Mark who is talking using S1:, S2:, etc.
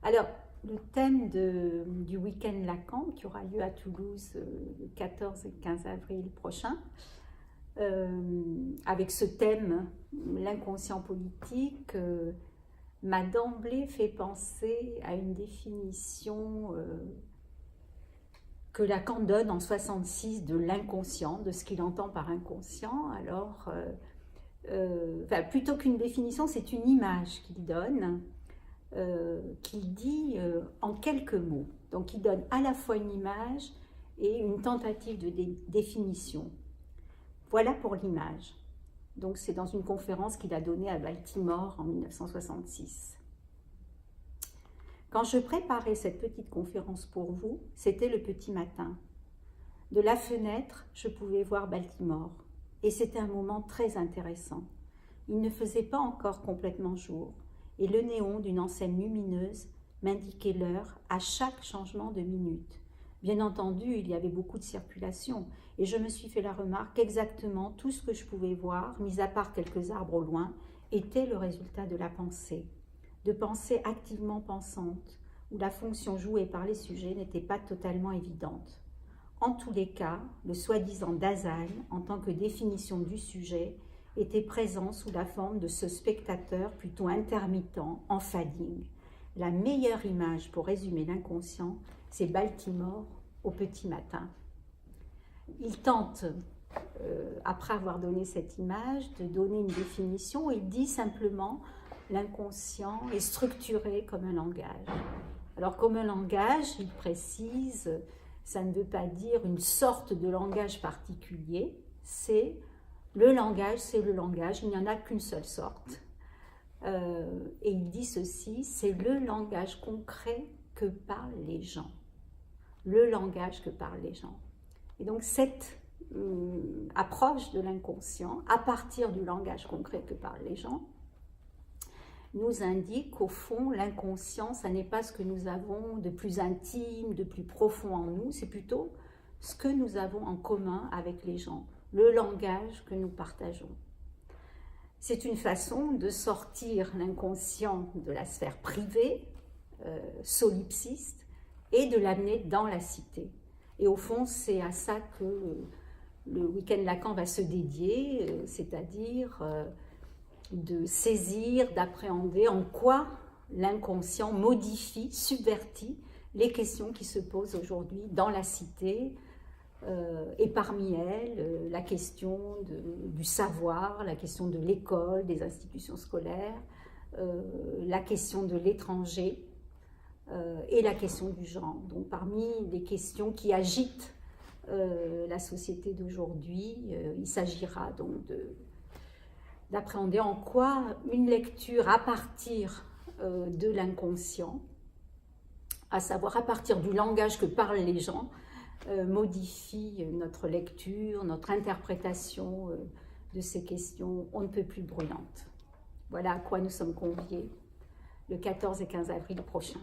S1: Alors, le thème du week-end Lacan, qui aura lieu à Toulouse le 14 et 15 avril prochain, avec ce thème, l'inconscient politique, m'a d'emblée fait penser à une définition que Lacan donne en 66 de l'inconscient, de ce qu'il entend par inconscient. Alors, plutôt qu'une définition, c'est une image qu'il donne, qu'il dit en quelques mots. Donc il donne à la fois une image et une tentative de définition. Voilà pour l'image. Donc c'est dans une conférence qu'il a donnée à Baltimore en 1966. Quand je préparais cette petite conférence pour vous, c'était le petit matin. De la fenêtre, je pouvais voir Baltimore. Et c'était un moment très intéressant. Il ne faisait pas encore complètement jour, et le néon d'une enseigne lumineuse m'indiquait l'heure à chaque changement de minute. Bien entendu, il y avait beaucoup de circulation, et je me suis fait la remarque qu'exactement tout ce que je pouvais voir, mis à part quelques arbres au loin, était le résultat de la pensée. De pensée activement pensante, où la fonction jouée par les sujets n'était pas totalement évidente. En tous les cas, le soi-disant Dasein, en tant que définition du sujet, était présent sous la forme de ce spectateur plutôt intermittent, en fading. La meilleure image pour résumer l'inconscient, c'est Baltimore au petit matin. Il tente, après avoir donné cette image, de donner une définition. Il dit simplement l'inconscient est structuré comme un langage. Alors comme un langage, il précise, ça ne veut pas dire une sorte de langage particulier, c'est le langage, il n'y en a qu'une seule sorte. Et il dit ceci, c'est le langage concret que parlent les gens. Le langage que parlent les gens. Et donc cette approche de l'inconscient, à partir du langage concret que parlent les gens, nous indique qu'au fond, l'inconscient, ça n'est pas ce que nous avons de plus intime, de plus profond en nous, c'est plutôt ce que nous avons en commun avec les gens, le langage que nous partageons. C'est une façon de sortir l'inconscient de la sphère privée, solipsiste, et de l'amener dans la cité. Et au fond, c'est à ça que le week-end Lacan va se dédier, c'est-à-dire de saisir, d'appréhender en quoi l'inconscient modifie, subvertit les questions qui se posent aujourd'hui dans la cité, et parmi elles, la question du savoir, la question de l'école, des institutions scolaires, la question de l'étranger et la question du genre. Donc parmi les questions qui agitent la société d'aujourd'hui, il s'agira donc d'appréhender en quoi une lecture à partir de l'inconscient, à savoir à partir du langage que parlent les gens, modifie notre lecture, notre interprétation de ces questions on ne peut plus brûlantes. Voilà à quoi nous sommes conviés le 14 et 15 avril prochain.